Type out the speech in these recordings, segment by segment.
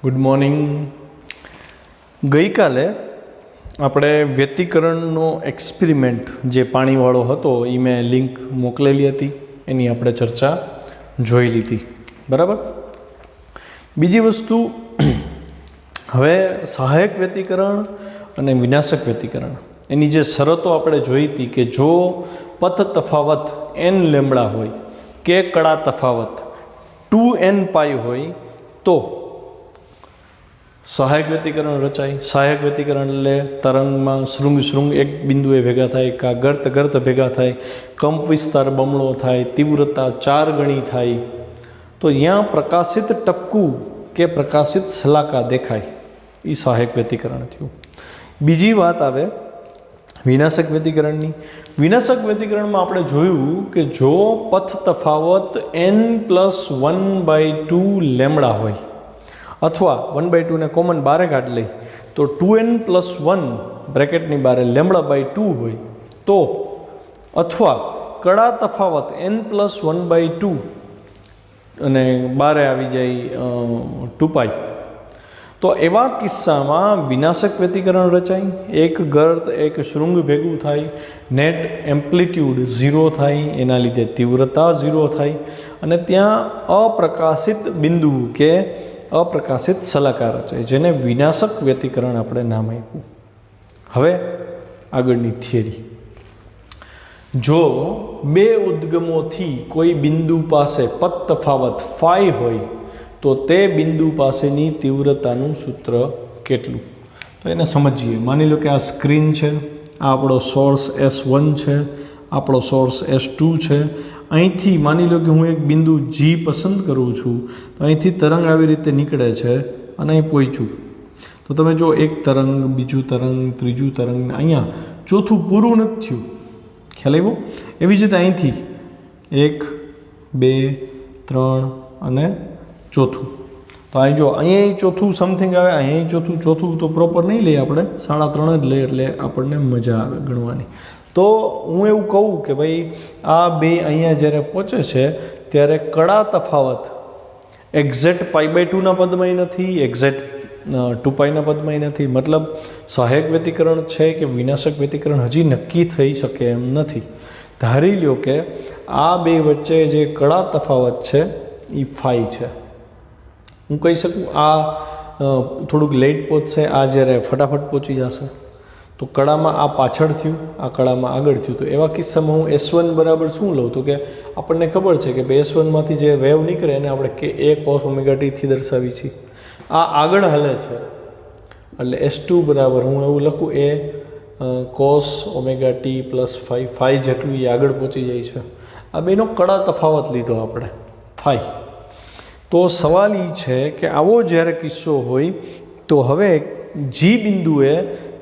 Good morning. ગઈકાલે આપણે વ્યતિકરણનો experiment જે પાણીવાળો હતો એ મેં લિંક મોકલેલી હતી, એની આપણે ચર્ચા જોઈ લીધી. બરાબર. બીજી વસ્તુ, હવે સહાયક વ્યતિકરણ અને વિનાશક વ્યતિકરણ એની જે શરતો આપણે જોઈ હતી કે જો પથ તફાવત n લેમ્બડા હોય કે કડા તફાવત 2n પાઈ હોય તો સહાયક વ્યતિકરણ રચાય. સહાયક વ્યતિકરણ એટલે તરંગમાં શૃંગ એક બિંદુએ ભેગા થાય, કા ગર્ત ભેગા થાય, કંપ વિસ્તાર બમણો થાય, તીવ્રતા 4 ગણી થાય, તો અહીંયા પ્રકાશિત ટપકું કે પ્રકાશિત શલાકા દેખાય, એ સહાયક વ્યતિકરણ થયું. બીજી વાત આવે વિનાશક વ્યતિકરણની. વિનાશક વ્યતિકરણમાં આપણે જોયું કે જો પથ તફાવત n+1/2 લેમ્બડા હોય અથવા 1/2 ને કોમન બારે કાઢ લઈ તો 2n+1 બ્રેકેટની બારે લેમ્બડા/2 હોય તો, અથવા કડા તફાવત n+1/2 અને બારે આવી જાય 2π, તો એવા કિસ્સામાં વિનાશક વ્યતિકરણ રચાય. એક ગર્ત એક શૃંગ ભેગું થાય, નેટ એમ્પ્લિટ્યૂડ 0 થાય, એના લીધે તીવ્રતા 0 થાય અને ત્યાં અપ્રકાશિત બિંદુ કે અપ્રકાશિત શલાકા રચાય, જેને વિનાશક વ્યતિકરણ આપણે નામ આપ્યું. હવે આગળની થિયરી. જો બે ઉદ્ગમોથી કોઈ બિંદુ પાસે પથ તફાવત ફાઈ હોય તો તે બિંદુ પાસેની તીવ્રતાનું સૂત્ર કેટલું? તો એને સમજીએ. માની લો કે આ સ્ક્રીન છે, આ આપણો સોર્સ S1 છે, આપણો સોર્સ S2 છે. અહીંથી માની લો કે હું એક બિંદુ G પસંદ કરું છું, તો અહીંથી તરંગ આવી રીતે નીકળે છે અને અહીં પહોંચ્યું. તો તમે જો એક તરંગ, બીજું તરંગ, ત્રીજું તરંગ, અહીંયા ચોથું પૂરું નથી થયું. ખ્યાલ આવ્યો? એવી જ રીતે અહીંથી 1, 2, 3 અને ચોથું. તો અહીં જો અહીંયા ચોથું સમથિંગ આવે, અહીંયા ચોથું તો પ્રોપર નહીં લઈએ આપણે, 3.5 જ લઈએ એટલે આપણને મજા આવે ગણવાની. તો હું એવું કહું કે ભાઈ આ બે અહીંયા જ્યારે પહોંચે છે ત્યારે કડા તફાવત એક્ઝેક્ટ π/2ના પદમાંય નથી, એક્ઝેક્ટ 2πના પદમાંય નથી. મતલબ સહાયક વ્યતિકરણ છે કે વિનાશક વ્યતિકરણ હજી નક્કી થઈ શકે એમ નથી. ધારી લ્યો કે આ બે વચ્ચે જે કડા તફાવત છે એ ફાઈ છે. હું કહી શકું આ થોડુંક લેટ પહોંચશે, આ જ્યારે ફટાફટ પહોંચી જશે. તો કડામાં આ પાછળ થયું, આ કડામાં આગળ થયું. તો એવા કિસ્સામાં હું S1 બરાબર શું લઉં? તો કે આપણને ખબર છે કે S1માંથી જે વેવ નીકળે એને આપણે કે A cos ωt થી દર્શાવી છીએ. આ આગળ હાલે છે એટલે S2 બરાબર હું એવું લખું A cos ωt + φ જેટલું એ આગળ પહોંચી જાય છે. આ બેનો કડા તફાવત લીધો આપણે φ. તો સવાલ એ છે કે આવો જ્યારે કિસ્સો હોય તો હવે G બિંદુએ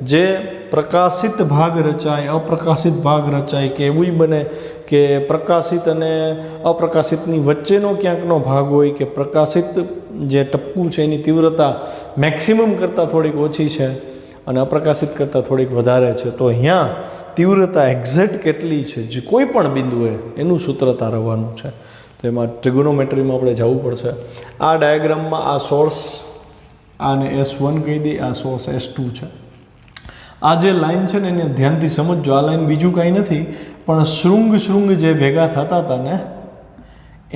જે પ્રકાશિત ભાગ રચાય, અપ્રકાશિત ભાગ રચાય, કે એવું બને કે પ્રકાશિત અને અપ્રકાશિતની વચ્ચેનો ક્યાંકનો ભાગ હોય કે પ્રકાશિત જે ટપકું છે એની તીવ્રતા મેક્સિમમ કરતાં થોડીક ઓછી છે અને અપ્રકાશિત કરતાં થોડીક વધારે છે. તો અહીંયા તીવ્રતા એક્ઝેક્ટ કેટલી છે જે કોઈ પણ બિંદુએ એનું સૂત્ર તારવવાનું છે. તો એમાં ટ્રિગોનોમેટ્રીમાં આપણે જવું પડશે. આ ડાયાગ્રામમાં આ સોર્સ આને S1 કહી દઈએ, આ સોર્સ S2 છે. આ જે લાઈન છે ને એને ધ્યાનથી સમજજો. આ લાઈન બીજું કાંઈ નથી પણ શૃંગ જે ભેગા થતા હતા ને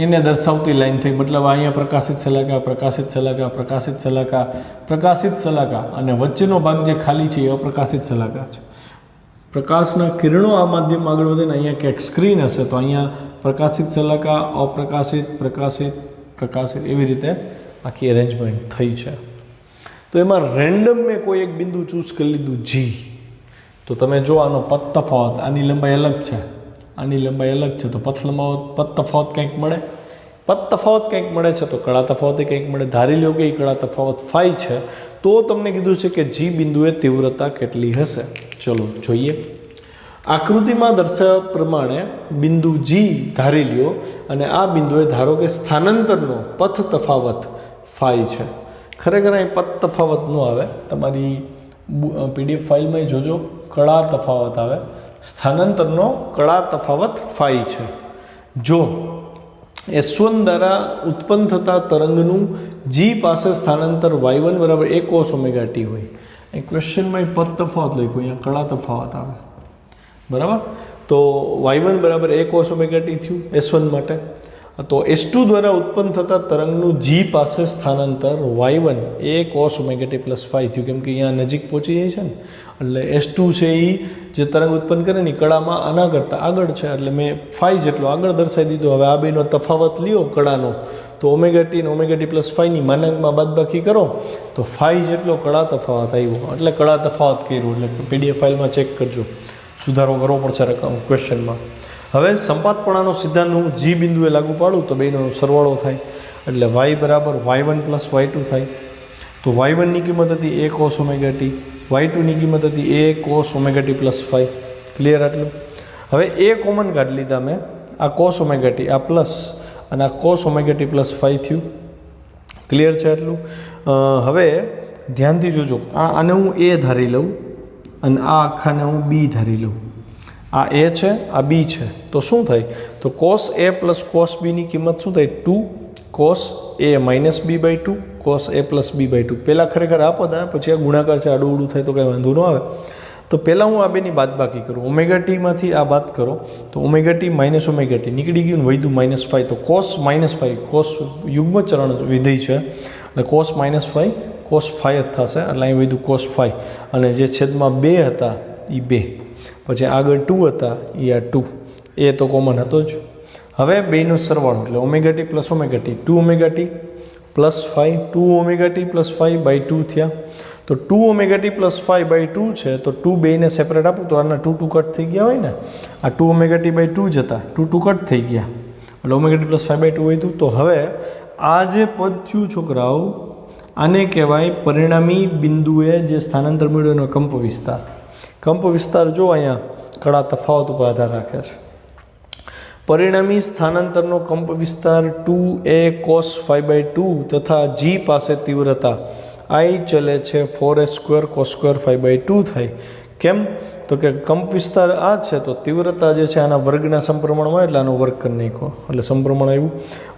એને દર્શાવતી લાઈન થઈ. મતલબ અહીંયા પ્રકાશિત શલાકા, પ્રકાશિત શલાકા, પ્રકાશિત શલાકા, પ્રકાશિત શલાકા અને વચ્ચેનો ભાગ જે ખાલી છે એ અપ્રકાશિત શલાકા છે. પ્રકાશના કિરણો આ માધ્યમમાં આગળ વધે ને અહીંયા ક્યાંક સ્ક્રીન હશે તો અહીંયા પ્રકાશિત શલાકા, અપ્રકાશિત, પ્રકાશિત એવી રીતે આખી અરેન્જમેન્ટ થઈ છે. તો એમાં રેન્ડમ મેં કોઈ એક બિંદુ ચૂઝ કરી લીધું G. તો તમે જો આનો પથ તફાવત, આની લંબાઈ અલગ છે, આની લંબાઈ અલગ છે, તો પથ તફાવત કંઈક મળે. પથ તફાવત કંઈક મળે છે તો કડા તફાવતે કંઈક મળે. ધારી લો કે એ કડા તફાવત φ છે તો તમને કીધું છે કે G બિંદુએ તીવ્રતા કેટલી હશે. ચલો જોઈએ. આકૃતિમાં દર્શાવ્યા પ્રમાણે બિંદુ G ધારી લ્યો અને આ બિંદુએ ધારો કે સ્થાનાંતરનો પથ તફાવત φ છે. ખરેખર અહીં પથ તફાવત ન આવે, તમારી PDF ફાઇલમાં જોજો કડા તફાવત આવે. સ્થાનાંતરનો કડા તફાવત φ છે. જો S1 દ્વારા ઉત્પન્ન થતા તરંગનું G પાસે સ્થાનાંતર y1 બરાબર a cos ઓમેગા t હોય. એ ક્વેશ્ચનમાં એ પદ તફાવત લખ્યું, અહીંયા કળા તફાવત આવે, બરાબર. તો y1 બરાબર a cos ઓમેગા t થયું S1 માટે. તો S2 દ્વારા ઉત્પન્ન થતા તરંગનું G પાસે સ્થાનાંતર y1 a cos omega t plus 5 થયું, કેમ કે અહીંયા નજીક પહોંચી જાય છે ને, એટલે S2 છે એ જે તરંગ ઉત્પન્ન કરે ને કળામાં આના કરતાં આગળ છે, એટલે મેં 5 જેટલો આગળ દર્શાવી દીધો. હવે આ બેનો તફાવત લ્યો કળાનો, તો ઓમેગા ટી અને ઓમેગા ટી પ્લસ 5ની માનાંકમાં બાદબાકી કરો તો 5 જેટલો કળા તફાવત આવ્યો, એટલે કળા તફાવત કર્યું. એટલે PDF ફાઇલમાં ચેક કરજો, સુધારો કરવો પડશે રકમ ક્વેશ્ચનમાં. હવે સંપાતપણાનો સિદ્ધાંત હું G બિંદુએ લાગુ પાડું તો બેનો સરવાળો થાય, એટલે y બરાબર y1 પ્લસ y2 થાય. તો y1ની કિંમત હતી a cos ઓમેગા ટી, y2ની કિંમત હતી a cos omega t plus 5. Clear આટલું? હવે a કોમન કાઢી લીધા મેં, આ cos ઓમેગા ટી, આ પ્લસ અને આ cos ઓમેગા ટી પ્લસ 5 થયું. ક્લિયર છે આટલું? હવે ધ્યાનથી જોજો, આને હું a ધારી લઉં અને આ આખાને હું b ધારી લઉં. આ a છે, આ b છે, તો શું થાય? તો cos a plus cos b ની કિંમત શું થાય? 2 cos a minus b by 2 cos a plus b by 2. પહેલાં ખરેખર આ પદ આવે, પછી આ ગુણાકાર છે, આડું ઉડું થાય તો કંઈ વાંધો ન આવે. તો પહેલાં હું આ બેની બાદબાકી કરું, ઓમેગા ટીમાંથી આ બાદ કરો તો omega T minus omega T નીકળી ગયું ને વધ્યું -5. તો cos -5, cos યુગ્મચરણ વિધેય છે એટલે cos -5 cos 5 જ થશે, એટલે અહીં વધ્યું cos 5 અને જે છેદમાં 2 હતા એ 2, પછી આગળ 2 હતા એ આ 2, એ તો કોમન હતો જ. હવે બેનો સરવાળો એટલે omega t plus omega t, 2 omega t plus 5, 2 omega t plus 5 by 2 થયા. તો 2 ઓમેગા ટી પ્લસ 5 બાય 2 છે, તો 2 બેને સેપરેટ આપું તો આના 2 કટ થઈ ગયા હોય ને, આ 2 ઓમેગા ટી બાય 2 જ હતા, 2 કટ થઈ ગયા, એટલે ઓમેગા ટી પ્લસ 5 બાય 2 વધ્યું. તો હવે આ જે પદ થયું છોકરાઓ, આને કહેવાય પરિણામી બિંદુએ જે સ્થાનાંતર મળ્યું એનો કંપ વિસ્તાર. કંપ વિસ્તાર જો અહીંયા કળા તફાવત ઉપર આધાર રાખે છે. પરિણામી સ્થાનાંતરનો કંપ વિસ્તાર 2a cos 5 બાય 2 તથા G પાસે તીવ્રતા I ચલે છે 4a² cos સ્ક્વેર 5 બાય 2 થાય. કેમ? તો કે કંપ વિસ્તાર આ છે, તો તીવ્રતા જે છે આના વર્ગના સમપ્રમાણમાં, એટલે આનો વર્ગ કરી નાખો એટલે સમપ્રમાણ આવ્યું.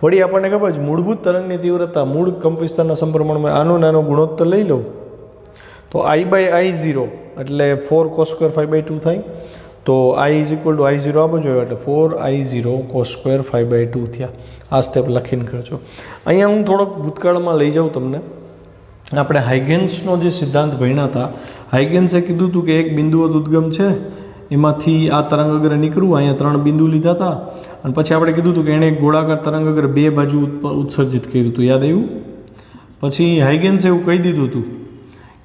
વળી આપણને ખબર છે મૂળભૂત તરંગની તીવ્રતા મૂળ કંપ વિસ્તારના સમપ્રમાણમાં, આનો નાનો ગુણોત્તર લઈ લઉં તો I બાય I0 એટલે 4 cos સ્ક્વેર 5 બાય 2 થાય. તો I is equal to I0 આપો જોઈએ, એટલે 4I0 cos સ્ક્વેર 5 બાય 2 થયા. આ સ્ટેપ લખીને કરજો. અહીંયા હું થોડોક ભૂતકાળમાં લઈ જાઉં તમને. આપણે હાઇગેન્સનો જે સિદ્ધાંત ભણ્યા હતા, હાઇગેન્સે કીધું હતું કે એક બિંદુવત ઉદ્ગમ છે, એમાંથી આ તરંગ અગ્ર નીકળવું, અહીંયા 3 બિંદુ લીધા હતા અને પછી આપણે કીધું હતું કે એણે એક ગોળાકાર તરંગ અગ્ર 2 બાજુ ઉત્સર્જિત કર્યું હતું, યાદ આવ્યું? પછી હાઇગેન્સે એવું કહી દીધું હતું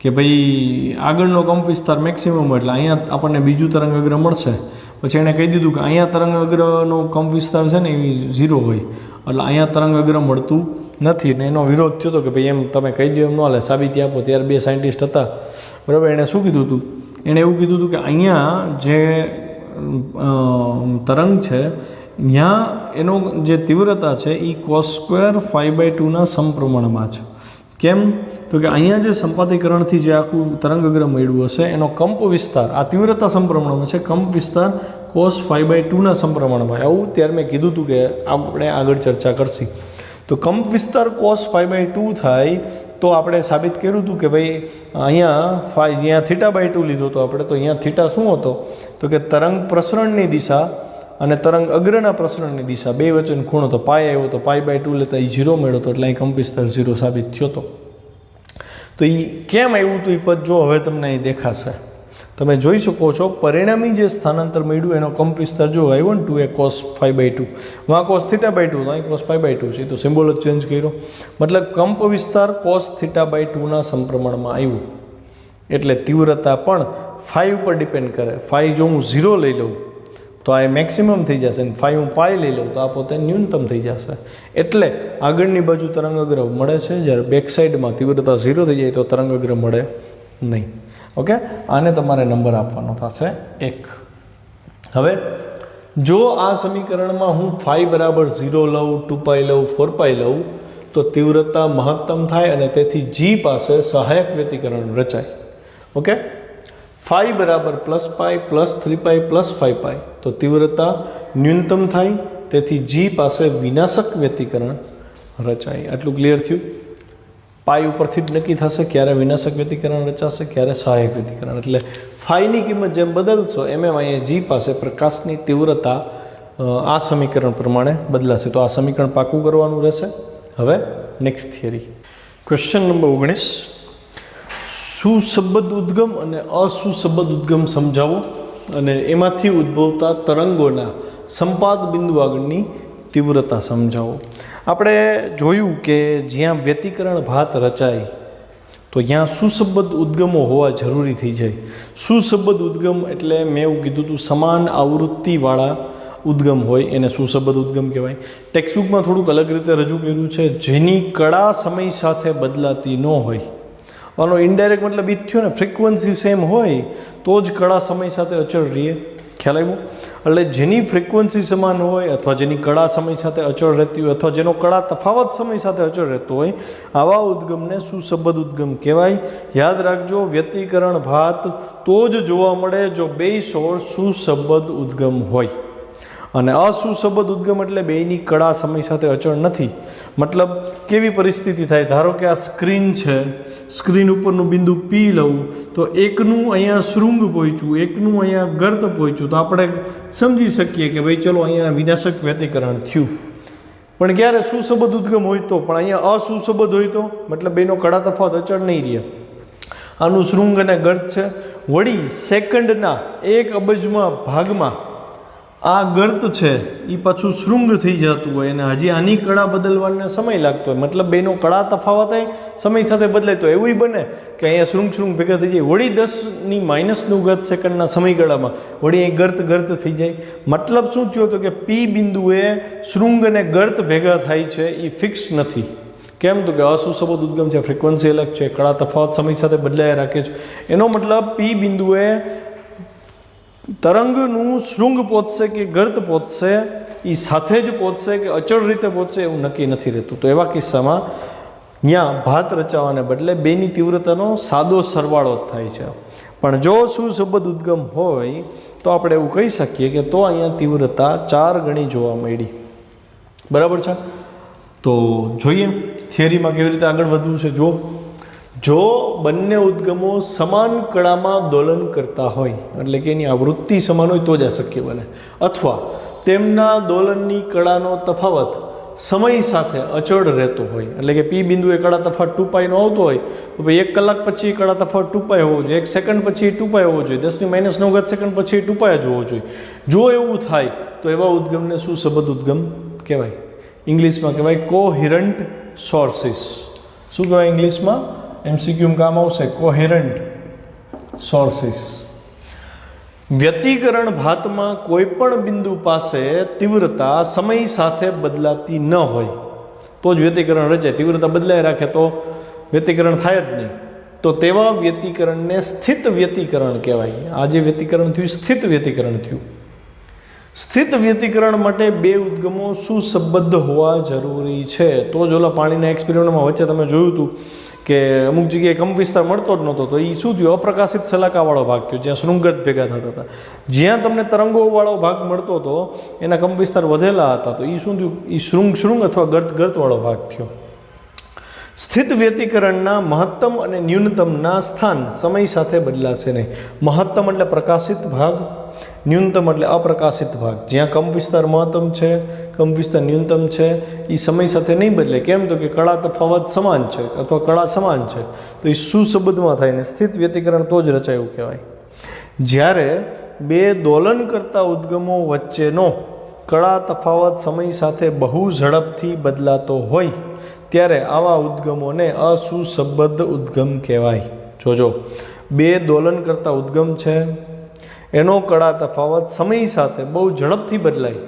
કે ભાઈ આગળનો કંપ વિસ્તાર મેક્સિમમ, એટલે અહીંયા આપણને બીજું તરંગ અગ્ર મળશે. પછી એણે કહી દીધું કે અહીંયા તરંગ અગ્રનો કંપ વિસ્તાર છે ને એ 0 હોય, એટલે અહીંયા તરંગ અગ્ર મળતું નથી. ને એનો વિરોધ થયો હતો કે ભાઈ એમ તમે કહી દો એમ ન હાલે, સાબિતી આપો. ત્યારે 2 સાયન્ટિસ્ટ હતા, બરાબર. એણે શું કીધું હતું? એણે એવું કીધું હતું કે અહીંયા જે તરંગ છે ત્યાં એનો જે તીવ્રતા છે એ cos સ્ક્વેર 5 બાય 2ના સમપ્રમાણમાં છે. કેમ? તો કે અહીંયા જે સંપાતીકરણથી જે આખું તરંગ અગ્ર મળ્યું હશે એનો કંપ વિસ્તાર આ તીવ્રતા સમપ્રમાણમાં છે, કંપ વિસ્તાર cos 5 બાય 2ના સમપ્રમાણમાં. આવું ત્યારે મેં કીધું હતું કે આપણે આગળ ચર્ચા કરશી. તો કંપ વિસ્તાર cos 5 બાય 2 થાય તો આપણે સાબિત કર્યું હતું કે ભાઈ અહીંયા થીટા બાય 2 લીધો હતો આપણે, તો અહીંયા થીટા શું હતો? તો કે તરંગ પ્રસરણની દિશા અને તરંગ અગ્રના પ્રસરણની દિશા બે વચ્ચેનો ખૂણો તો પાય આવ્યો, તો પાય બાય 2 લેતા એ 0 મળ્યો હતો, એટલે અહીં કંપ વિસ્તાર 0 સાબિત થયો હતો. તો એ કેમ આવ્યું હતું એ પદ જો હવે તમને અહીં દેખાશે, તમે જોઈ શકો છો. પરિણામી જે સ્થાનાંતર મળ્યું એનો કંપ વિસ્તાર જો આવ્યો ને 2a cos 5 બાય 2, વાં cos થીટા બાય 2, તો અહીં cos 5 બાય 2 છે, તો સિમ્બોલ જ ચેન્જ કર્યો, મતલબ કંપ વિસ્તાર cos થીટા બાય 2ના સમપ્રમાણમાં આવ્યું. એટલે તીવ્રતા પણ 5 ઉપર ડિપેન્ડ કરે. 5 જો હું 0 લઈ લઉં તો આ મેક્સિમમ થઈ જશે, અને 5 હું પાય લઈ લઉં તો આ પોતે ન્યૂનતમ થઈ જશે. એટલે આગળની બાજુ તરંગ અગ્ર મળે છે, જ્યારે બેક સાઈડમાં તીવ્રતા 0 થઈ જાય તો તરંગ અગ્ર મળે નહીં. ઓકે, આને તમારે નંબર આપવાનો થશે 1. હવે જો આ સમીકરણમાં હું phi બરાબર 0 લઉં, 2π લઉં, 4π લઉં તો તીવ્રતા મહત્તમ થાય અને તેથી G પાસે સહાયક વ્યતિકરણ રચાય. ઓકે, phi બરાબર +π +3π +5π તો તીવ્રતા ન્યૂનતમ થાય, તેથી જી પાસે વિનાશક વ્યતિકરણ રચાય. આટલું ક્લિયર થયું? પાઈ ઉપરથી જ નક્કી થશે ક્યારે વિનાશક વ્યતિકરણ રચાશે, ક્યારે સહાયક વ્યતિકરણ. એટલે ફાઈની કિંમત જેમ બદલશો એમ અહીંયા જી પાસે પ્રકાશની તીવ્રતા આ સમીકરણ પ્રમાણે બદલાશે. તો આ સમીકરણ પાકું કરવાનું રહેશે. હવે નેક્સ્ટ થિયરી, ક્વેશ્ચન નંબર 19. સુસંબદ્ધ ઉદ્ગમ અને અસુસંબદ્ધ ઉદ્ગમ સમજાવો અને એમાંથી ઉદ્ભવતા તરંગોના સંપાદ બિંદુ આગળની તીવ્રતા સમજાવો. આપણે જોયું કે જ્યાં વ્યતિકરણ ભાત રચાય તો ત્યાં સુસંબદ્ધ ઉદ્ગમો હોવા જરૂરી થઈ જાય. સુસંબદ્ધ ઉદ્ગમ એટલે મેં એવું કીધું હતું, સમાન આવૃત્તિવાળા ઉદ્ગમ હોય એને સુસંબદ્ધ ઉદ્ગમ કહેવાય. ટેક્સ્ટબુકમાં થોડુંક અલગ રીતે રજૂ કર્યું છે, જેની કળા સમય સાથે બદલાતી ન હોય. આનો ઇનડાયરેક્ટ મતલબ એ થયો ને, ફ્રિકવન્સી સેમ હોય તો જ કળા સમય સાથે અચળ રહે. ખ્યાલ આવ્યો? એટલે જેની ફ્રિકવન્સી સમાન હોય અથવા જેની કળા સમય સાથે અચળ રહેતી હોય અથવા જેનો કળા તફાવત સમય સાથે અચળ રહેતો હોય, આવા ઉદ્ગમને સુસંબદ્ધ ઉદ્ગમ કહેવાય. યાદ રાખજો, વ્યતિકરણ ભાત તો જ જોવા મળે જો બે સોર્સ સુસંબદ્ધ ઉદ્ગમ હોય. અને અસુસંબદ્ધ ઉદ્ગમ એટલે બેયની કળા સમય સાથે અચળ નથી. મતલબ કેવી પરિસ્થિતિ થાય, ધારો કે આ સ્ક્રીન છે, સ્ક્રીન ઉપરનું બિંદુ પી લઉં તો એકનું અહીંયા શૃંગ પહોંચ્યું, એકનું અહીંયા ગર્ત પહોંચ્યું, તો આપણે સમજી શકીએ કે ભાઈ ચલો અહીંયા વિનાશક વ્યતિકરણ થયું. પણ ક્યારે સુસંબદ્ધ ઉદ્ગમ હોય તો, પણ અહીંયા અસુસંબદ્ધ હોય તો મતલબ બેનો કળા તફાવત અચળ નહીં રહે. આનું શૃંગ અને ગર્ત છે, વળી સેકન્ડના 1 અબજમાં ભાગમાં આ ગર્ત છે એ પાછું શૃંગ થઈ જતું હોય અને હજી આની કળા બદલવાને સમય લાગતો હોય. મતલબ બેનો કળા તફાવત સમય સાથે બદલાય તો એવું બને કે અહીંયા શૃંગ ભેગા થઈ જાય, વળી 10⁻⁹ સેકન્ડના સમયગાળામાં વળી અહીં ગર્ત થઈ જાય. મતલબ શું થયો તો કે પી બિંદુએ શૃંગ અને ગર્ત ભેગા થાય છે એ ફિક્સ નથી. કેમ તો કે અસુસંબદ્ધ ઉદ્ગમ છે, ફ્રિકવન્સી અલગ છે, કળા તફાવત સમય સાથે બદલાયા રાખે છે. એનો મતલબ પી બિંદુએ તરંગનું શૃંગ પહોંચશે કે ગર્ત પહોંચશે એ સાથે જ પહોંચશે કે અચળ રીતે પહોંચશે એવું નક્કી નથી રહેતું. તો એવા કિસ્સામાં ત્યાં ભાત રચાવાને બદલે બેની તીવ્રતાનો સાદો સરવાળો જ થાય છે. પણ જો સુસંબદ્ધ ઉદ્ગમ હોય તો આપણે એવું કહી શકીએ કે તો અહીંયા તીવ્રતા 4 ગણી જોવા મળી. બરાબર છે? તો જોઈએ થિયરીમાં કેવી રીતે આગળ વધવું છે. જો બંને ઉદ્ગમો સમાન કળામાં દોલન કરતા હોય, એટલે કે એની આવૃત્તિ સમાન હોય તો જ આ શક્ય બને, અથવા તેમના દોલનની કળાનો તફાવત સમય સાથે અચળ રહેતો હોય, એટલે કે પી બિંદુએ કળા તફાવત 2π નો આવતો હોય તો ભાઈ 1 કલાક પછી કળા તફાવત 2π હોવો જોઈએ, 1 સેકન્ડ પછી 2π હોવો જોઈએ, 10⁻⁹ સેકન્ડ પછી 2π જ હોવો જોઈએ. જો એવું થાય તો એવા ઉદ્ગમને સુસંબદ્ધ ઉદ્ગમ કહેવાય. ઇંગ્લિશમાં કહેવાય કોહિરન્ટ સોર્સિસ. શું કહેવાય ઇંગ્લિશમાં? MCQ કામ આવશે, કોહેરન્ટ સોર્સિસ. વ્યતિકરણ ભાતમાં કોઈ પણ બિંદુ પાસે તીવ્રતા સમય સાથે બદલાતી ન હોય તો જ વ્યતિકરણ રચાય. તીવ્રતા બદલાય રાખે તો વ્યતિકરણ થાય જ નહીં. તો તેવા વ્યતિકરણને સ્થિત વ્યતિકરણ કહેવાય. આ જે વ્યતિકરણ થયું સ્થિત વ્યતિકરણ થયું. સ્થિત વ્યતિકરણ માટે બે ઉદ્ગમો સુસંબદ્ધ હોવા જરૂરી છે. તો જ ઓલા પાણીના એક્સપેરિમેન્ટમાં વચ્ચે તમે જોયું હતું કે અમુક જગ્યાએ કંપ વિસ્તાર મળતો જ નહોતો, તો એ શું થયું? અપ્રકાશિત સલાકાવાળો ભાગ થયો, જ્યાં શૃંગગર્ત ભેગા થતા હતા. જ્યાં તમને તરંગોવાળો ભાગ મળતો હતો એના કંપ વિસ્તાર વધેલા હતા, તો એ શું થયું? એ શૃંગ અથવા ગર્તવાળો ભાગ થયો. સ્થિત વ્યતિકરણના મહત્તમ અને ન્યૂનતમના સ્થાન સમય સાથે બદલાશે નહીં. મહત્તમ એટલે પ્રકાશિત ભાગ, ન્યૂનતમ એટલે અપ્રકાશિત ભાગ. જ્યાં કંપ વિસ્તાર મહત્તમ છે, કંપ વિસ્તાર ન્યૂનતમ છે, એ સમય સાથે નહીં બદલે. કેમ તો કે કળા તફાવત સમાન છે અથવા કળા સમાન છે, તો એ સુસંબદ્ધમાં થાય ને સ્થિત વ્યતિકરણ તો જ રચાયું કહેવાય. જ્યારે બે દોલન કરતા ઉદ્ગમો વચ્ચેનો કળા તફાવત સમય સાથે બહુ ઝડપથી બદલાતો હોય ત્યારે આવા ઉદ્ગમોને અસુસંબદ્ધ ઉદ્ગમ કહેવાય. જોજો, બે દોલન કરતા ઉદ્ગમ છે, એનો કળા તફાવત સમય સાથે બહુ ઝડપથી બદલાય.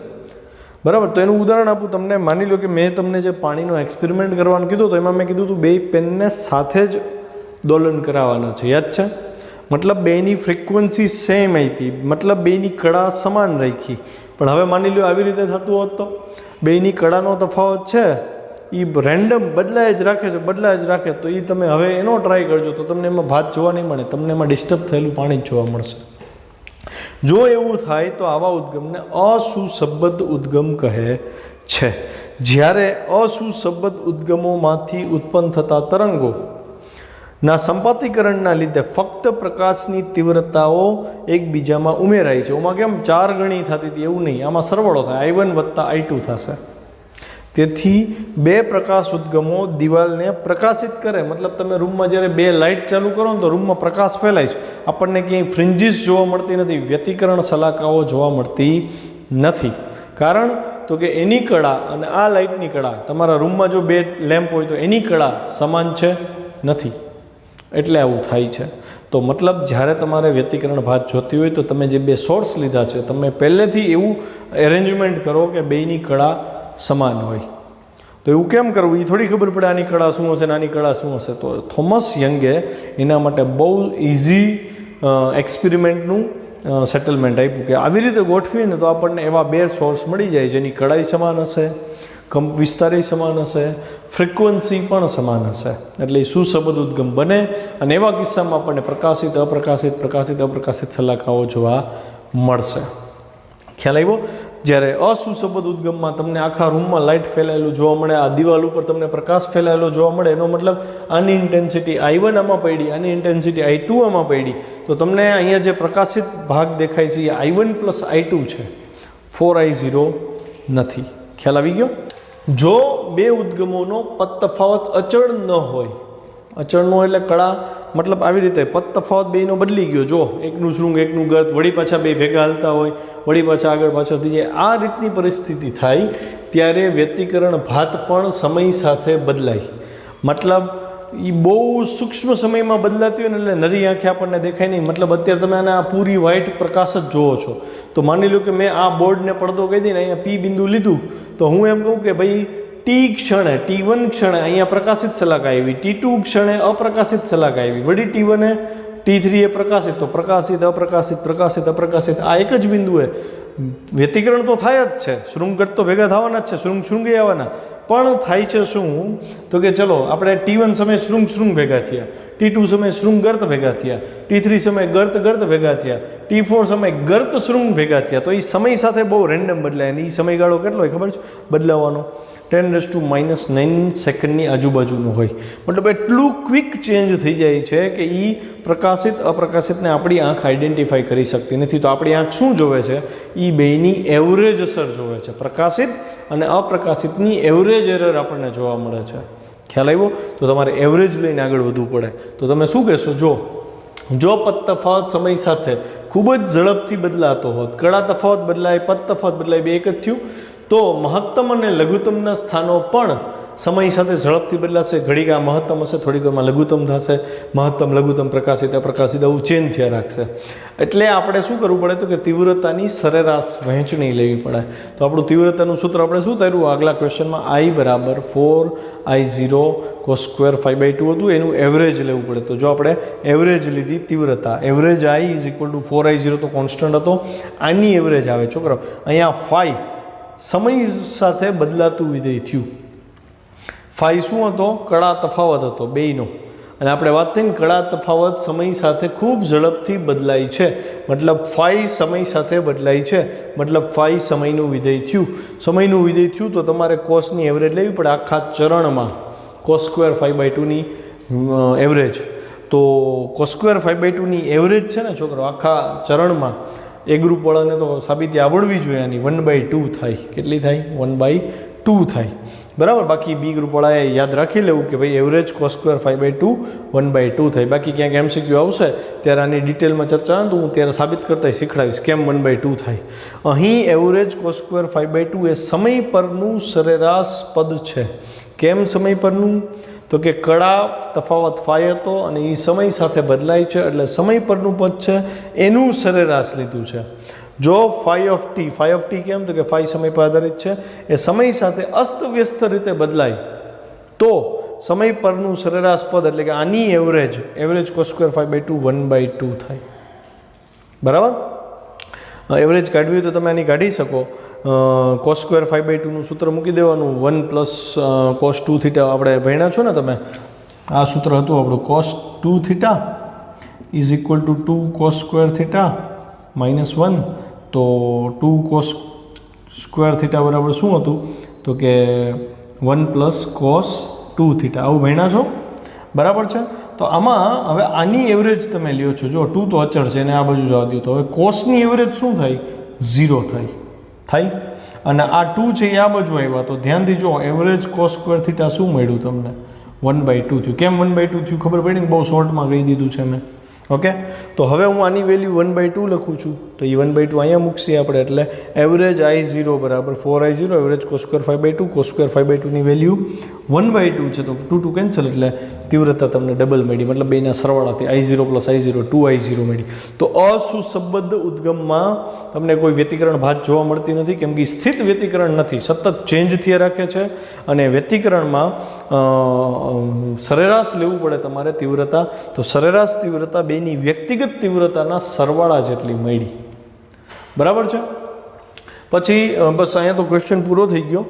બરાબર? તો એનું ઉદાહરણ આપું તમને. માની લો કે મેં તમને જે પાણીનો એક્સપેરિમેન્ટ કરવાનું કીધું તો એમાં મેં કીધું હતું બે પેનને સાથે જ દોલન કરાવવાના છે. યાદ છે? મતલબ બેની ફ્રિકવન્સી સેમ આપી, મતલબ બેની કળા સમાન રાખી. પણ હવે માની લો આવી રીતે થતું હોત તો બેની કળાનો તફાવત છે એ રેન્ડમ બદલાય જ રાખે તો એ તમે હવે એનો ટ્રાય કરજો તો તમને એમાં ભાત જોવા નહીં મળે, તમને એમાં ડિસ્ટર્બ થયેલું પાણી જ જોવા મળશે. જો એવું થાય તો આવા ઉદ્ગમને અસુસંબદ્ધ ઉદ્ગમ કહે છે. જ્યારે અસુસંબદ્ધ ઉદ્ગમોમાંથી ઉત્પન્ન થતા તરંગો ના સંપાતીકરણના લીધે ફક્ત પ્રકાશની તીવ્રતાઓ એકબીજામાં ઉમેરાય છે. આમાં કેમ 4 ગણી થતી હતી એવું નહીં, આમાં સરવાળો થાય, I1 વત્તા I2 થશે. તેથી બે પ્રકાશ ઉદ્ગમો દિવાલને પ્રકાશિત કરે. મતલબ તમે રૂમમાં જ્યારે બે લાઇટ ચાલુ કરો ને તો રૂમમાં પ્રકાશ ફેલાય છે. આપણને ક્યાંય ફ્રિન્જીસ જોવા મળતી નથી, વ્યતિકરણ શલાકાઓ જોવા મળતી નથી. કારણ તો કે એની કળા અને આ લાઇટની કળા, તમારા રૂમમાં જો બે લેમ્પ હોય તો એની કળા સમાન છે નથી, એટલે આવું થાય છે. તો મતલબ જ્યારે તમારે વ્યતિકરણ ભાત જોતી હોય તો તમે જે બે સોર્સ લીધા છે તમે પહેલેથી એવું એરેન્જમેન્ટ કરો કે બેયની કળા સમાન હોય. તો એવું કેમ કરવું એ થોડી ખબર પડે આની કળા શું હશે, આની કળા શું હશે. તો થોમસ યંગે એના માટે બહુ ઇઝી એક્સપેરિમેન્ટનું સેટલમેન્ટ આપ્યું કે આવી રીતે ગોઠવીએ ને તો આપણને એવા બે સોર્સ મળી જાય જેની કળાઈ સમાન હશે, કંપ વિસ્તારે સમાન હશે, ફ્રિકવન્સી પણ સમાન હશે, એટલે એ સુસંબદ્ધ ઉદ્ગમ બને. અને એવા કિસ્સામાં આપણને પ્રકાશિત અપ્રકાશિત પ્રકાશિત અપ્રકાશિત શલાકાઓ જોવા મળશે. ખ્યાલ આવ્યો? જ્યારે અસુસંબદ્ધ ઉદ્ગમમાં તમને આખા રૂમમાં લાઇટ ફેલાયેલું જોવા મળે, આ દિવાલ ઉપર તમને પ્રકાશ ફેલાયેલો જોવા મળે, એનો મતલબ આની ઇન્ટેન્સિટી I1 આમાં પડી, આની ઇન્ટેન્સિટી I2 આમાં પડી, તો તમને અહીંયા જે પ્રકાશિત ભાગ દેખાય છે એ I1 પ્લસ I2 છે, 4I0 નથી. ખ્યાલ આવી ગયો? જો બે ઉદ્ગમોનો પદ તફાવત અચળ ન હોય, અચળનો એટલે કળા મતલબ આવી રીતે પદ તફાવત બેયનો બદલી ગયો, જો એકનું શૃંગ એકનું ગર્ત, વળી પાછા બે ભેગા હાલતા હોય, વળી પાછા આગળ પાછળ થઈ જાય, આ રીતની પરિસ્થિતિ થાય ત્યારે વ્યતિકરણ ભાત પણ સમય સાથે બદલાય. મતલબ એ બહુ સૂક્ષ્મ સમયમાં બદલાતી હોય ને એટલે નરી આંખે આપણને દેખાય નહીં. મતલબ અત્યારે તમે આને આ પૂરી વ્હાઇટ પ્રકાશ જ જોવો છો, તો માની લો કે મેં આ બોર્ડને પડદો કહી દઈને અહીંયા P બિંદુ લીધું, તો હું એમ કહું કે ભાઈ ટી ક્ષણે T1 ક્ષણે અહીંયા પ્રકાશિત શલાકા આવી, T2 ક્ષણે અપ્રકાશિત શલાકા આવી, વળી T1 એ T3 એ પ્રકાશિત, તો પ્રકાશિત અપ્રકાશિત પ્રકાશિત અપ્રકાશિત આ એક જ બિંદુએ વ્યતિકરણ તો થાય જ છે, શૃંગગત તો ભેગા થવાના જ છે, શૃંગે આવવાના. પણ થાય છે શું તો કે ચલો આપણે T1 સમયે શૃંગ ભેગા થયા, T2 સમયે શૃંગ ગર્ત ભેગા થયા, T3 સમયે ગર્ત ભેગા થયા, T4 સમયે ગર્ત શૃંગ ભેગા થયા. તો એ સમય સાથે બહુ રેન્ડમ બદલાય અને એ સમયગાળો કેટલો હોય ખબર છે બદલાવાનો? 10⁻⁹ સેકન્ડની આજુબાજુનું હોય. મતલબ એટલું ક્વિક ચેન્જ થઈ જાય છે કે એ પ્રકાશિત અપ્રકાશિતને આપણી આંખ આઈડેન્ટિફાઈ કરી શકતી નથી. તો આપણી આંખ શું જોવે છે? એ બેયની એવરેજ અસર જોવે છે. પ્રકાશિત અને અપ્રકાશિતની એવરેજ એરર આપણને જોવા મળે છે. ખ્યાલ આવ્યો? તો તમારે એવરેજ લઈને આગળ વધવું પડે. તો તમે શું કહેશો? જો પદ તફાવત સમય સાથે ખૂબ જ ઝડપથી બદલાતો હોત, કળા તફાવત બદલાય, પદ તફાવત બદલાય, બે એક જ થયું, તો મહત્તમ અને લઘુત્તમના સ્થાનો પણ સમય સાથે ઝડપથી બદલાશે. ઘડીક આ મહત્તમ હશે, થોડીક વારમાં લઘુત્તમ થશે, મહત્તમ લઘુત્તમ પ્રકાશિત અપ્રકાશિત આવું ચેન્જ થયા રાખશે. એટલે આપણે શું કરવું પડે? તો કે તીવ્રતાની સરેરાશ વહેંચણી લેવી પડે. તો આપણું તીવ્રતાનું સૂત્ર આપણે શું થયું આગલા ક્વેશ્ચનમાં? I બરાબર 4I0 cos² 5/2 હતું, એનું એવરેજ લેવું પડે. તો જો આપણે એવરેજ લીધી તીવ્રતા, average I is equal to 4I0 તો કોન્સ્ટન્ટ હતો, આની એવરેજ આવે છોકરો. અહીંયા 5 સમય સાથે બદલાતું વિધેય થયું. 5 શું હતો? કળા તફાવત હતો બેયનો. અને આપણે વાત થઈ ને કળા તફાવત સમય સાથે ખૂબ ઝડપથી બદલાય છે, મતલબ 5 સમય સાથે બદલાય છે, મતલબ 5 સમયનું વિધેય થયું. સમયનું વિધેય થયું તો તમારે કોસની એવરેજ લેવી પડે આખા ચરણમાં, cos² 5/2ની એવરેજ. તો cos² 5/2ની એવરેજ છે ને છોકરો આખા ચરણમાં, એ ગ્રુપવાળાને તો સાબિતી આવડવી જોઈએ આની, 1/2 થાય. કેટલી થાય? 1/2 થાય. બરાબર. બાકી બી ગ્રુપવાળાએ યાદ રાખી લેવું કે ભાઈ એવરેજ cos² 5/2 1/2 થાય. બાકી ક્યાંક MCQ આવશે ત્યારે આની ડિટેલમાં ચર્ચા તો હું ત્યારે સાબિત કરતા શીખડાવીશ કેમ 1/2 થાય. અહીં એવરેજ cos² 5/2 એ સમય પરનું સરેરાશ પદ છે. કેમ સમય પરનું? તો કે કળા તફાવત 5 હતો અને એ સમય સાથે બદલાય છે, એટલે સમય પરનું પદ છે, એનું સરેરાશ લીધું છે. જો phi કેમ? તો કે 5 સમય પર આધારિત છે, એ સમય સાથે અસ્તવ્યસ્ત રીતે બદલાય તો સમય પરનું સરેરાશ પદ એટલે કે આની એવરેજ cos² 5/2 1/2 થાય. બરાબર. એવરેજ કાઢવી હોય તો તમે આની કાઢી શકો. cos² 5/2નું સૂત્ર મૂકી દેવાનું, 1 + cos2 θ. આપણે ભણ્યા છો ને તમે, આ સૂત્ર હતું આપણું, cos2 θ is equal to 2 cos² θ -1 તો 2 cos સ્ક્વેર થીટા બરાબર શું હતું તો કે 1 + cos 2 થીટા. આવું ભણ્યા છો બરાબર છે. તો આમાં હવે આની એવરેજ તમે લ્યો છો, જો 2 તો અચળ છે અને આ બાજુ જવા દો, તો હવે કોસની એવરેજ શું થાય 0 થાય. અને આ 2 છે એ આ બાજુ આવ્યા, તો ધ્યાનથી જો એવરેજ cos સ્ક્વેર થીટા શું મળ્યું તમને 1/2 થયું. કેમ 1/2 થયું ખબર પડી ને, બહુ શોર્ટમાં કહી દીધું છે મેં. ઓકે, તો હવે હું આની વેલ્યુ 1/2 લખું છું, તો એ 1/2 અહીંયા મૂકીએ આપણે, એટલે એવરેજ I0 બરાબર 4I0 average cos square 5/2. cos square 5/2 ની વેલ્યુ 1/2 છે, તો 2 કેન્સલ, એટલે તીવ્રતા તમને ડબલ મળી, મતલબ બેના સરવાળાથી I0 + I0 2I0 મળી. તો અસુસંબદ્ધ ઉદ્ગમમાં તમને કોઈ વ્યતિકરણ ભાત જોવા મળતી નથી, કેમ કે સ્થિત વ્યતિકરણ નથી, સતત ચેન્જ થયા રાખે છે. અને વ્યતિકરણમાં સરેરાશ લેવું પડે તમારે તીવ્રતા, તો સરેરાશ તીવ્રતા બેની વ્યક્તિગત તીવ્રતાના સરવાળા જેટલી મળી. બરાબર છે. પછી બસ અહીંયા તો ક્વેશ્ચન પૂરો થઈ ગયો.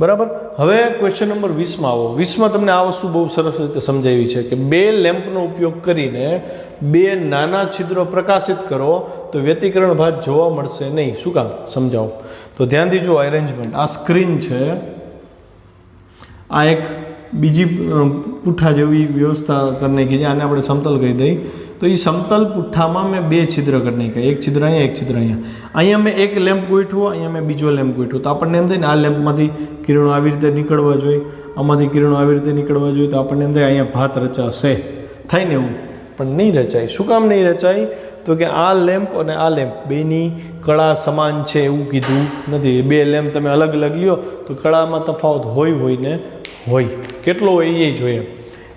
બરાબર. હવે ક્વેશ્ચન નંબર 20માં આવો. 20માં તમને આ વસ્તુ બહુ સરસ રીતે સમજાવી છે કે 2 લેમ્પનો ઉપયોગ કરીને 2 નાના છિદ્રો પ્રકાશિત કરો તો વ્યતિકરણ ભાત જોવા મળશે નહીં. શું કામ સમજાવો. તો ધ્યાનથી જો અરેન્જમેન્ટ, આ સ્ક્રીન છે, આ એક બીજી પુઠ્ઠા જેવી વ્યવસ્થા કરી નાખી છે, આને આપણે સમતલ કહી દઈએ. તો એ સમતલ પુઠ્ઠામાં મેં 2 છિદ્ર કરી નાખ્યા, એક છિદ્ર અહીંયા, એક છિદ્ર અહીંયા. અહીંયા મેં એક લેમ્પ ગોઠવો, અહીંયા મેં બીજો લેમ્પ ગોઠવો, તો આપણને એમ થાય ને આ લેમ્પમાંથી કિરણો આવી રીતે નીકળવા જોઈએ, આમાંથી કિરણો આવી રીતે નીકળવા જોઈએ, તો આપણને એમ થાય અહીંયા ભાત રચાશે. થાય ને એવું? પણ નહીં રચાય. શું કામ નહીં રચાય? તો કે આ લેમ્પ અને આ લેમ્પ બેની કળા સમાન છે એવું કીધું નથી. 2 લેમ્પ તમે અલગ અલગ લ્યો તો કળામાં તફાવત હોય ને હોય. કેટલો હોય એ જોઈએ.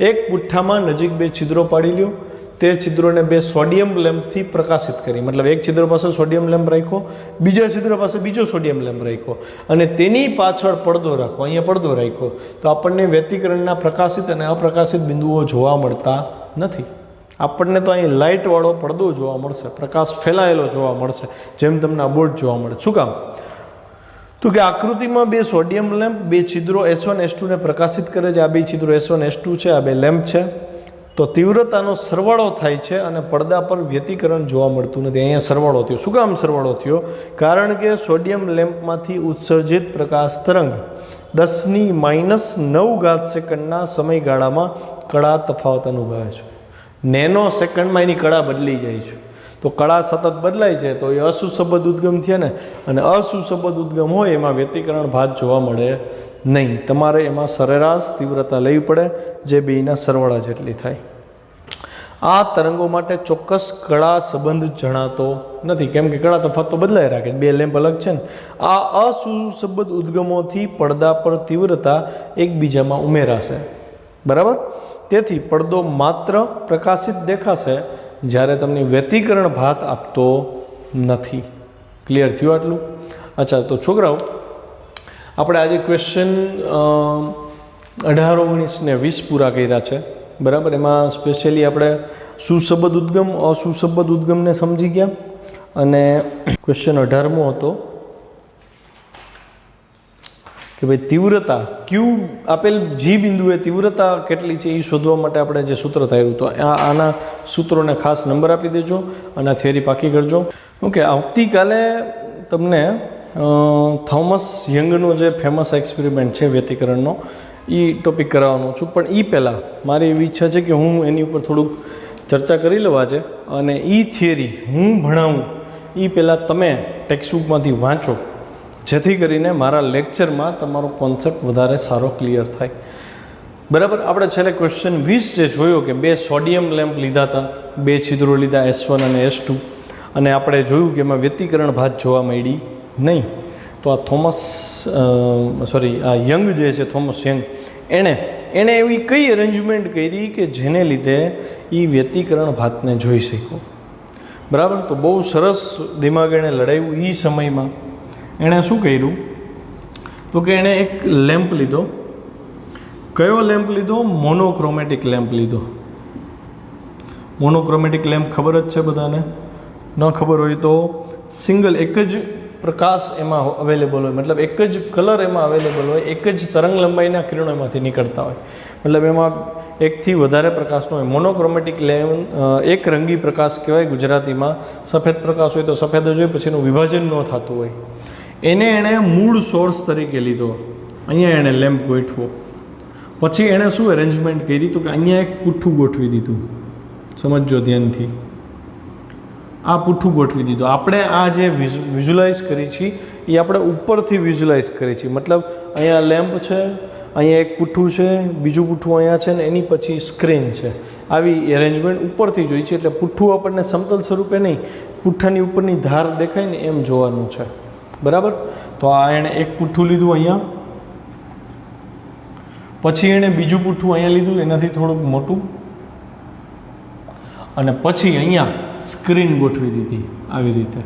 એક પુઠ્ઠામાં નજીક 2 છિદ્રો પાડી લ્યો, તે છિદ્રોને 2 સોડિયમ લેમ્પથી પ્રકાશિત કરી, મતલબ એક છિદ્ર પાસે સોડિયમ લેમ્પ રાખ્યો, બીજા છિદ્ર પાસે બીજો સોડિયમ લેમ્પ રાખ્યો, અને તેની પાછળ પડદો રાખો, અહીંયા પડદો રાખ્યો, તો આપણને વ્યતિકરણના પ્રકાશિત અને અપ્રકાશિત બિંદુઓ જોવા મળતા નથી. આપણને તો અહીં લાઇટવાળો પડદો જોવા મળશે, પ્રકાશ ફેલાયેલો જોવા મળશે, જેમ તમને આ બોર્ડ જોવા મળે. શું કામ? તો કે આકૃતિમાં 2 સોડિયમ લેમ્પ 2 છિદ્રો S1 S2 ને પ્રકાશિત કરે છે. આ 2 છિદ્રો S1 S2 છે, આ 2 લેમ્પ છે. તો તીવ્રતાનો સરવાળો થાય છે અને પડદા પર વ્યતિકરણ જોવા મળતું નથી. અહીંયા સરવાળો થયો. શું કામ સરવાળો થયો? કારણ કે સોડિયમ લેમ્પમાંથી ઉત્સર્જિત પ્રકાશ તરંગ 10⁻⁹ સેકન્ડના સમયગાળામાં કળા તફાવત અનુભવે છે. નેનો સેકન્ડમાં એની કળા બદલી જાય છે. તો કળા સતત બદલાય છે, તો એ અસુસંબદ્ધ ઉદ્ગમ થયા ને, અને અસુસંબદ્ધ ઉદ્ગમ હોય એમાં વ્યતિકરણ ભાત જોવા મળે નહીં. તમારે એમાં સરેરાશ તીવ્રતા લેવી પડે, જે બેના સરવાળા જેટલી થાય. આ તરંગો માટે ચોક્કસ કળા સંબંધ જણાતો નથી, કેમ કે કળા તફાવત તો બદલાય રાખે, 2 લેમ્પ અલગ છે ને. આ અસુસંબદ્ધ ઉદ્ગમોથી પડદા પર તીવ્રતા એકબીજામાં ઉમેરાશે. બરાબર. તેથી પડદો માત્ર પ્રકાશિત દેખાશે જ્યારે તમને વ્યતિકરણ ભાત આપતો નથી. ક્લિયર થયું આટલું? અચ્છા, તો છોકરાઓ આપણે આજે ક્વેશ્ચન 18, 19 ને 20 પૂરા કર્યા છે. બરાબર. એમાં સ્પેશિયલી આપણે સુસંબદ્ધ ઉદ્ગમ અસુસંબદ્ધ ઉદ્ગમને સમજી ગયા, અને ક્વેશ્ચન 18મો હતો કે ભાઈ તીવ્રતા ક્યુ આપેલ જી બિંદુએ તીવ્રતા કેટલી છે એ શોધવા માટે આપણે જે સૂત્ર થયું, તો આના સૂત્રોને ખાસ નંબર આપી દેજો અને આ થિયરી પાકી કરજો. ઓકે, આવતીકાલે તમને થોમસ યંગનો જે ફેમસ એક્સપેરિમેન્ટ છે વ્યતિકરણનો, એ ટોપિક કરાવવાનો છું. પણ એ પહેલાં મારી એવી ઈચ્છા છે કે હું એની ઉપર થોડુંક ચર્ચા કરી લેવા છે, અને એ થિયરી હું ભણાવું એ પહેલાં તમે ટેક્સ્ટબુકમાંથી વાંચો, જેથી કરીને મારા લેક્ચરમાં તમારો કોન્સેપ્ટ વધારે સારો ક્લિયર થાય. બરાબર. આપણે છેલ્લે ક્વેશ્ચન 20 જે જોયો કે 2 સોડિયમ લેમ્પ લીધા હતા, 2 છિદ્રો લીધા S1 અને S2, અને આપણે જોયું કે એમાં વ્યતિકરણ ભાત જોવા મળી નહીં. તો આ આ યંગ જે છે, થોમસ યંગ, એણે એવી કઈ અરેન્જમેન્ટ કરી કે જેને લીધે એ વ્યતિકરણ ભાતને જોઈ શક્યો. બરાબર. તો બહુ સરસ દિમાગ એણે લડાવ્યું. એ સમયમાં એણે શું કર્યું? તો કે એણે એક લેમ્પ લીધો. કયો લેમ્પ લીધો? મોનોક્રોમેટિક લેમ્પ લીધો. મોનોક્રોમેટિક લેમ્પ ખબર જ છે બધાને? ન ખબર હોય તો સિંગલ એક જ પ્રકાશ એમાં અવેલેબલ હોય, મતલબ એક જ કલર એમાં અવેલેબલ હોય, એક જ તરંગ લંબાઈના કિરણો એમાંથી નીકળતા હોય, મતલબ એમાં એકથી વધારે પ્રકાશનો હોય. મોનોક્રોમેટિક લેમ્પ એક રંગી પ્રકાશ કહેવાય ગુજરાતીમાં. સફેદ પ્રકાશ હોય તો સફેદ જ હોય, પછીનું વિભાજન ન થતું હોય. એને એણે મૂળ સોર્સ તરીકે લીધો. અહીંયા એણે લેમ્પ ગોઠવો, પછી એણે શું એરેન્જમેન્ટ કરી તો કે અહીંયા એક પુઠ્ઠું ગોઠવી દીધું. સમજજો ધ્યાનથી, આ પુઠ્ઠું ગોઠવી દીધું. આપણે આ જે વિઝ્યુલાઇઝ કરી છે એ આપણે ઉપરથી વિઝ્યુલાઇઝ કરી છે, મતલબ અહીંયા લેમ્પ છે, અહીંયા એક પુઠ્ઠું છે, બીજું પુઠ્ઠું અહીંયા છે ને એની પછી સ્ક્રીન છે. આવી એરેન્જમેન્ટ ઉપરથી જોઈ છે, એટલે પુઠ્ઠું આપણને સમતલ સ્વરૂપે નહીં, પુઠ્ઠાની ઉપરની ધાર દેખાય ને એમ જોવાનું છે. બરાબર? તો આ એણે એક પુઠ્ઠું લીધું અહીંયા, પછી એણે બીજું પુઠ્ઠું અહીંયા લીધું એનાથી થોડુંક મોટું, અને પછી અહીંયા સ્ક્રીન ગોઠવી દીધી આવી રીતે.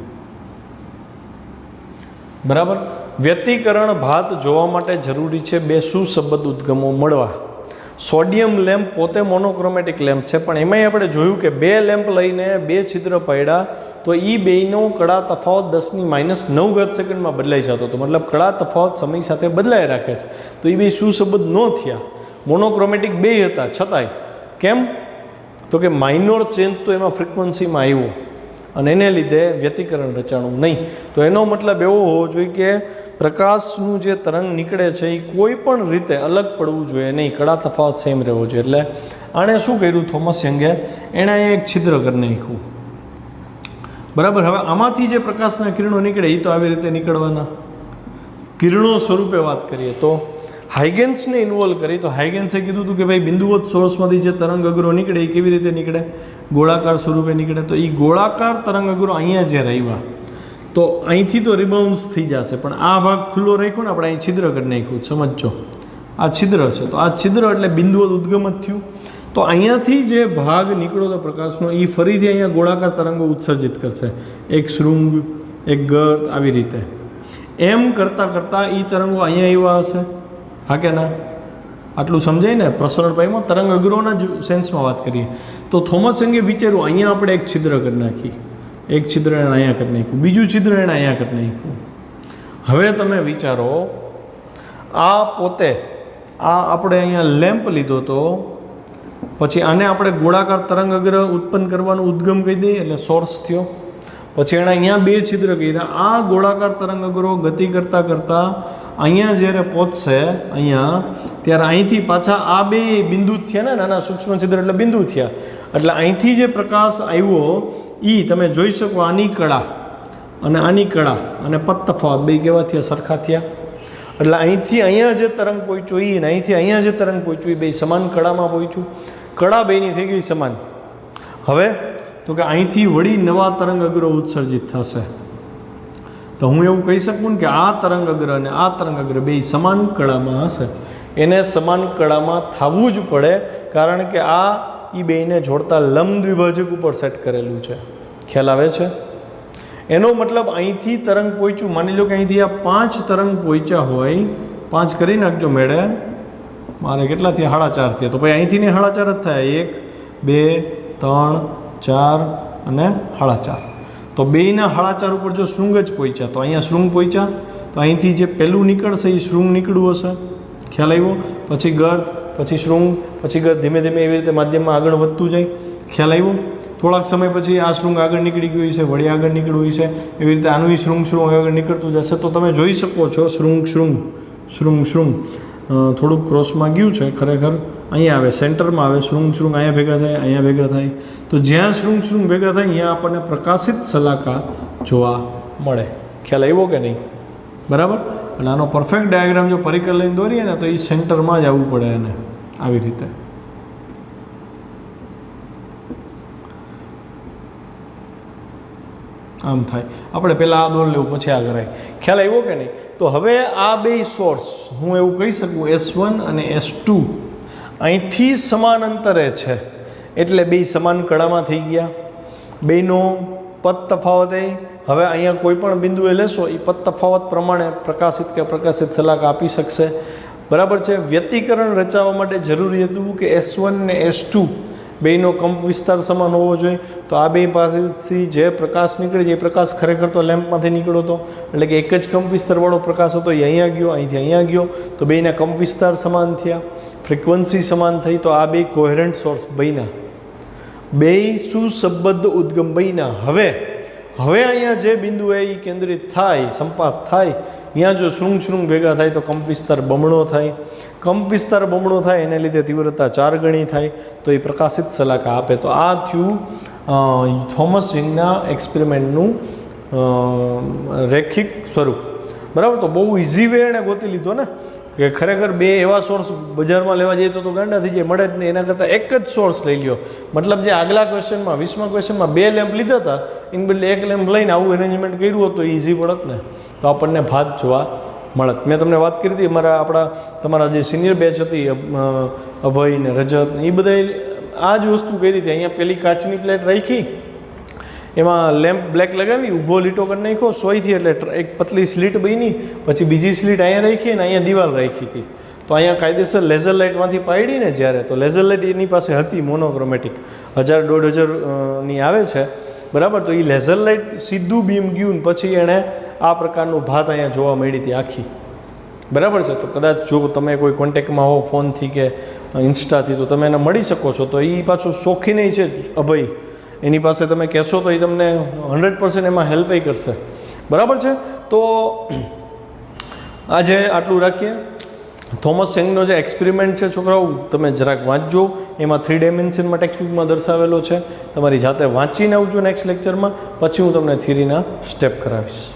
બરાબર? વ્યતિકરણ ભાત જોવા માટે જરૂરી છે બે સુસંબદ્ધ ઉદ્ગમો મળવા. સોડિયમ લેમ્પ પોતે મોનોક્રોમેટિક લેમ્પ છે, પણ એમાંય આપણે જોયું કે બે લેમ્પ લઈને બે છિદ્ર પાડ્યા તો એ બેયનો કળા તફાવત 10⁻⁹ સેકન્ડમાં બદલાઈ જતો હતો. મતલબ કળા તફાવત સમય સાથે બદલાઈ રાખે છે. તો એ બે સુસંબદ્ધ ન થયા. મોનોક્રોમેટિક બે હતા છતાંય. કેમ? તો કે માઇનોર ચેન્જ તો એમાં ફ્રિકવન્સીમાં આવ્યો અને એને લીધે વ્યતિકરણ રચાણું નહીં. તો એનો મતલબ એવો હોવો જોઈએ કે પ્રકાશનું જે તરંગ નીકળે છે એ કોઈ પણ રીતે અલગ પડવું જોઈએ નહીં, કળા તફાવત સેમ રહેવો જોઈએ. એટલે આણે શું કર્યું થોમસ યંગે? એણે એક છિદ્ર કરી નાખ્યું. બરાબર? હવે આમાંથી જે પ્રકાશના કિરણો નીકળે એ તો આવી રીતે નીકળવાના. કિરણો સ્વરૂપે વાત કરીએ તો હાઇગેન્સને ઇન્વોલ્વ કરી તો હાઇગેન્સે કીધું હતું કે ભાઈ બિંદુવત સોર્સમાંથી જે તરંગ અગ્રો નીકળે એ કેવી રીતે નીકળે? ગોળાકાર સ્વરૂપે નીકળે. તો એ ગોળાકાર તરંગ અગ્રો અહીંયા જે રહ્યા તો અહીંથી તો રિબાઉન્સ થઈ જશે, પણ આ ભાગ ખુલ્લો રાખ્યો ને આપણે અહીં છિદ્ર કરી નાખ્યું. સમજો, આ છિદ્ર છે, તો આ છિદ્ર એટલે બિંદુવત ઉદ્ગમ જ થયું. તો અહીંયાથી જે ભાગ નીકળ્યો તો પ્રકાશનો એ ફરીથી અહીંયા ગોળાકાર તરંગો ઉત્સર્જિત કરશે, એક શૃંગ, એક ગર્ત, આવી રીતે. એમ કરતાં કરતાં એ તરંગો અહીંયા આવ્યા હશે. હા કે ના? આટલું સમજાય ને? પ્રસરણ પાઈમાં તરંગ અગ્રોના જ સેન્સમાં વાત કરીએ તો થોમસ યંગે વિચાર્યું અહીંયા આપણે એક છિદ્ર કરી નાખી, એક છિદ્ર એણે અહીંયા કરી નાખ્યું, બીજું છિદ્ર એણે અહીંયા કરી નાખ્યું. હવે તમે વિચારો, આ પોતે આ આપણે અહીંયા લેમ્પ લીધો તો પછી આને આપણે ગોળાકાર તરંગ અગ્ર ઉત્પન્ન કરવાનું ઉદ્ગમ કહી દઈએ એટલે સોર્સ થયો. પછી એણે અહીંયા બે છિદ્ર કર્યા. આ ગોળાકાર તરંગ અગ્રો ગતિ કરતાં કરતાં અહીંયા જ્યારે પહોંચશે અહીંયા ત્યારે અહીંથી પાછા આ બે બિંદુ જ થયા ને, નાના સૂક્ષ્મ છિદ્ર એટલે બિંદુ થયા. એટલે અહીંથી જે પ્રકાશ આવ્યો એ તમે જોઈ શકો, આની કળા અને આની કળા અને પદ તફાવત બે કેવા થયા? સરખા થયા. એટલે અહીંથી અહીંયા જે તરંગ પહોંચ્યું એ ને અહીંથી અહીંયા જે તરંગ પહોંચ્યું એ બે સમાન કળામાં પહોંચ્યું. કળા બેની થઈ ગઈ સમાન. હવે તો કે અહીંથી વળી નવા તરંગ અગ્રો ઉત્સર્જિત થશે. તો હું એવું કહી શકું ને કે આ તરંગ અગ્ર અને આ તરંગ અગ્ર બે સમાન કળામાં હશે. એને સમાન કળામાં થવું જ પડે, કારણ કે આ એ બેને જોડતા લંબ દ્વિભાજક ઉપર સેટ કરેલું છે. ખ્યાલ આવે છે? એનો મતલબ અહીંથી તરંગ પહોંચ્યું, માની લો કે અહીંથી આ 5 તરંગ પહોંચ્યા હોય, 5 કરી નાખજો મેળે, મારે કેટલા થયા? 4.5 થયા. તો ભાઈ અહીંથી ને 4.5 જ થાય. 1 2 3 4 અને 4.5. તો બેયના 4.5 ઉપર જો શૃંગ જ પહોંચ્યા તો અહીંયા શૃંગ પહોંચ્યા, તો અહીંથી જે પહેલું નીકળશે એ શૃંગ નીકળવું હશે. ખ્યાલ આવ્યો? પછી ગર્ત, પછી શૃંગ, પછી ગર્ત, ધીમે ધીમે એવી રીતે માધ્યમમાં આગળ વધતું જાય. ખ્યાલ આવ્યો? થોડાક સમય પછી આ શૃંગ આગળ નીકળી ગયું છે, વળી આગળ નીકળવું છે, એવી રીતે આનું શૃંગ આગળ નીકળતું જશે. તો તમે જોઈ શકો છો શૃંગ થોડુંક ક્રોસમાં ગયું છે. ખરેખર અહીંયા આવે, સેન્ટરમાં આવે, શૃંગ અહીંયા ભેગા થાય, અહીંયા ભેગા થાય. તો જ્યાં શૃંગ ભેગા થાય અહીંયા આપણને પ્રકાશિત શલાકા જોવા મળે. ખ્યાલ આવ્યો કે નહીં? બરાબર? એટલે આનો પરફેક્ટ ડાયાગ્રામ જો પરિકર લઈને દોરીએ ને તો એ સેન્ટરમાં જ આવવું પડે એને, આવી રીતે. આમ થાય. આપણે પહેલાં આ દોર લેવું, પછી આ કરાય. ખ્યાલ આવ્યો કે નહીં? તો હવે આ બે સોર્સ હું એવું કહી શકું, S1 અને S2 અહીંથી સમાન અંતરે છે, એટલે બે સમાન કળામાં થઈ ગયા. બેનો પદ તફાવત હવે અહીંયા કોઈ પણ બિંદુએ લેશો એ પદ તફાવત પ્રમાણે પ્રકાશિત કે પ્રકાશિત શલાકા આપી શકશે. બરાબર છે? વ્યતિકરણ રચાવવા માટે જરૂરી હતું કે S1 ને S2 બેયનો કંપ વિસ્તાર સમાન હોવો જોઈએ. તો આ બે પાસેથી જે પ્રકાશ નીકળે છે એ પ્રકાશ ખરેખર તો લેમ્પમાંથી નીકળ્યો હતો, એટલે કે એક જ કંપ વિસ્તારવાળો પ્રકાશ હતો એ અહીંયા ગયો, અહીંથી અહીંયા ગયો, તો બેયના કંપ વિસ્તાર સમાન થયા, ફ્રિકવન્સી સમાન થઈ. તો આ બે કોહેરન્ટ સોર્સ બન્યા, બેય સુસંબદ્ધ ઉદ્ગમ બન્યા. હવે અહીંયા જે બિંદુએ એ કેન્દ્રિત થાય, સંપાત થાય, અહીંયા જો શૃંગ ભેગા થાય તો કંપ વિસ્તાર બમણો થાય. કંપ વિસ્તાર બમણો થાય એને લીધે તીવ્રતા 4 ગણી થાય, તો એ પ્રકાશિત શલાકા આપે. તો આ થયું થોમસ યંગના એક્સપેરિમેન્ટનું રેખિક સ્વરૂપ. બરાબર. તો બહુ ઇઝી વે એણે ગોતી લીધો ને, કે ખરેખર બે એવા સોર્સ બજારમાં લેવા જઈએ તો ગાંડા થઈ જાય, મળે જ નહીં. એના કરતાં એક જ સોર્સ લઈ લ્યો. મતલબ જે આગલા ક્વેશ્ચનમાં 20મા ક્વેશ્ચનમાં 2 લેમ્પ લીધા હતા, એની બદલે 1 લેમ્પ લઈને આવું અરેન્જમેન્ટ કર્યું હોત તો ઇઝી પડત ને, તો આપણને ભાત જોવા મળત. મેં તમને વાત કરી હતી તમારા જે સિનિયર બેચ હતી, અભય ને રજત એ બધા આ જ વસ્તુ કરી હતી. અહીંયા પેલી કાચની પ્લેટ રાખી, એમાં લેમ્પ બ્લેક લગાવી, ઊભો લીટો કરી નાખ્યો સોયથી, એટલે એક પતલી સ્લીટ બની, પછી બીજી સ્લીટ અહીંયા રાખી અને અહીંયા દિવાલ રાખી હતી. તો અહીંયા કાયદેસર લેઝર લાઇટમાંથી પાડી ને જ્યારે, તો લેઝર લાઇટ એની પાસે હતી મોનોક્રોમેટિક, 1000-1500ની આવે છે. બરાબર. તો એ લેઝર લાઇટ સીધું બીમ ગયું ને પછી એણે આ પ્રકારનું ભાત અહીંયા જોવા મળી હતી આખી. બરાબર છે. તો કદાચ જો તમે કોઈ કોન્ટેક્ટમાં હો ફોનથી કે ઇન્સ્ટાથી, તો તમે એને મળી શકો છો. તો એ પાછું શોખીન છે અભય, એની પાસે તમે કહેશો તો એ તમને 100% એમાં હેલ્પ કરશે. બરાબર છે. તો આજે આટલું રાખીએ. થોમસ યંગનો જે એક્સપેરિમેન્ટ છે છોકરાઓ તમે જરાક વાંચજો, એમાં 3 ડાયમેન્શનમાં ટેક્સ્ટબુકમાં દર્શાવેલો છે. તમારી જાતે વાંચીને આવજો નેક્સ્ટ લેક્ચરમાં, પછી હું તમને થિયરીના સ્ટેપ કરાવીશ.